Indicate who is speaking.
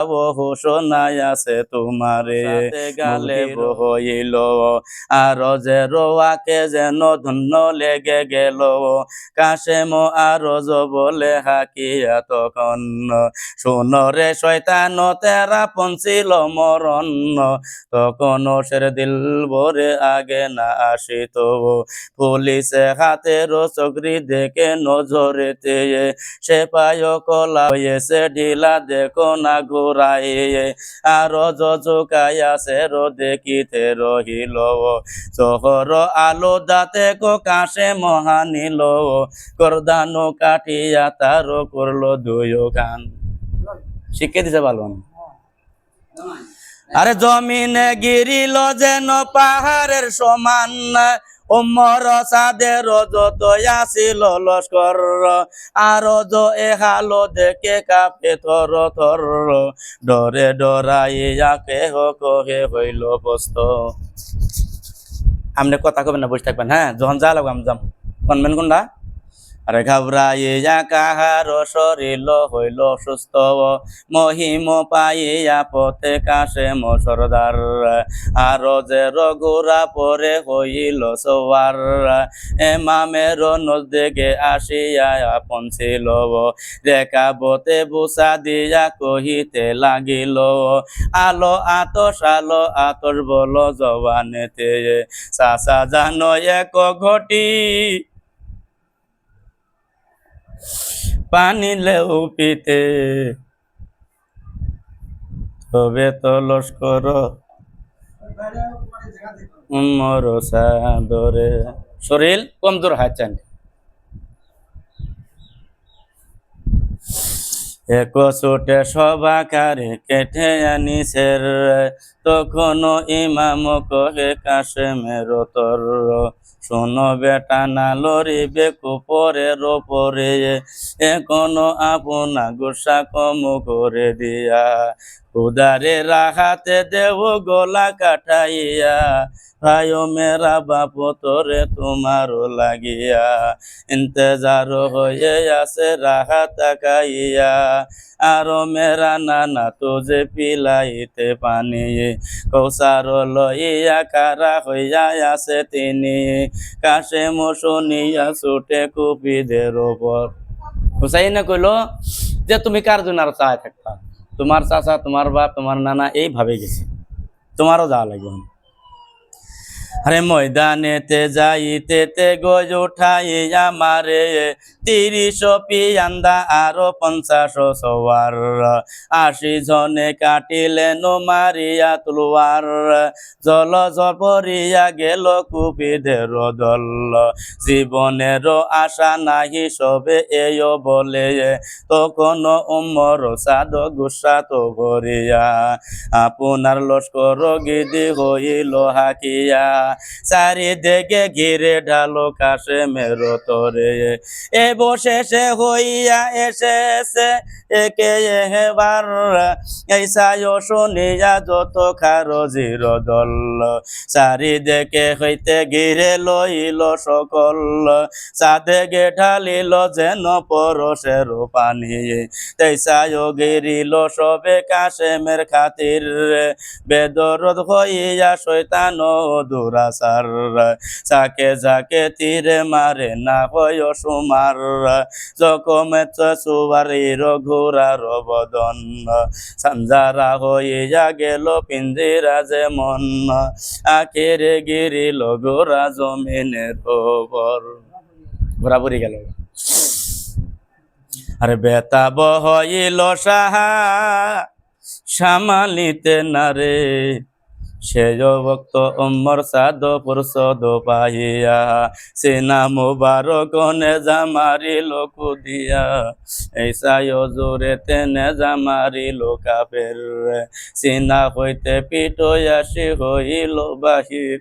Speaker 1: বহু শোনাই আছে তোমারে গালে বহিল আর যে রোয়াকে যেন ধন্য লেগে গেল কাশেম আর বলে হাকিয়া তখন শুনরে শয়তান তেরা পঞ্চিল মরণ তখন সের দিল ভরে আগে না আসিত পুলিশে হাতের চকরি দেখে নজরেতে সে পায় কলা হয়েছে ঢিলা দেখো না ঘুরাইয়ে আর জোকাইয়াছে রো দেখিতে রহিল চহর আলো দাতে কো কাশে মহানিল করদানো কাটিয়া তারও করলো দুই গান শিখে দিছে ভালো আরে জমিনে গিরিল যেন পাহাড়ের সমান ওমর সাদের যত আসিল লস্কর আর এহালো দেখে কাপে থর থর ডরে ডরাইয়া কেহ কহে হইল বস্ত আমনে কথা কবেন না বসে থাকবেন হ্যাঁ যখন যা লাগবে আমি যাম কনবেন কোনটা আরে ঘাবড়াইয়া কাহার শরীর হইল সুস্থ মহিম পাইয়া পথে কাশে সরদার আর যে রঘুরা পরে হইল সওয়ার এমামের নজদিকে আসিয়া পৌঁছিল রেখাবতে বুসা দিয়া কহিতে লাগিল আলো আতস বল জবানেতে চাচা জানো এক ঘটি পানি লেউ পিতে তবে তো লস্কর উমর সাদরে শরীর কমজোর হাঁচান এক ছোটে সবাকারে কেটে আনিসের তখনও ইমাম কহে কাশেমের তর শোনো বেটা না লড়িবে কুপরের ওপরে এখনো আপনা গোসা কম করে দিয়া উদারে রাহাতে দেব গলা কাটাইয়া ভাই মেরা বাপ তোরে তোমারও লাগিয়া ইন্তজার হয়ে আছে রাহা তাকাইয়া আরো মেরা নানা তোজে পিলাইতে পানি কৌসার লইয়া কারা হইয়া আছে তিনি কাশেম শুনিয়া ছুটে কুপিদের ওপর হুসাইনে কইল যে তুমি কার জন্য আরো চায় থাকতা তোমার চাচা তোমার বাপ তোমার নানা এইভাবে গেছে তোমারও যাওয়া লাগবে আরে ময়দানেতে যাইতে গজ উঠাইয়া মারে ৩০ পিয়ান্দা আরো ৫০ সওয়ার ৮০ জনে কাটিলেন মারিয়া তলোয়ার জল জপরিয়া গেল কুপিদের দল জীবনের আশা নাহি সবে এই বলে তখন উমর সাদ গুসা তো ভরিয়া আপনার লস্কর গিদি হইল হাকিয়া চারিদিকে ঘিরে ঢালো কাশেমের তরে এ বসে হইয়া এসেছে একে হেবার এই সায় শুনিয়া যত খারজির দল চারিদিকে হইতে ঘিরে লইল সকল চাঁদে ঢালিল যেন পরশের পানি তাই সায় গিরিল সবে কাশেমের খাতির বেদরদ হইয়া শয়তান দুরাসার যাকে যাকে তীরে মারে না হয় সুমার জখমে সুবারির ঘোরার বদন সঞ্জারা হইয়া গেল পিঞ্জিরা যে মন আখেরে গিরিল ঘোরা জমিনের ওপর ঘোরাঘুরি গেল আরে বেতা বহইল সাহা সামালিতে না রে সেজ ভক্ত উমর সাদ পুরসদ পাইয়া সিনা মুবারক নেজা মারিল কুদিয়া এইসায় জোরে তেনে জামারিল কাফের সিনা হইতে পিটয়াসি হইল বাহির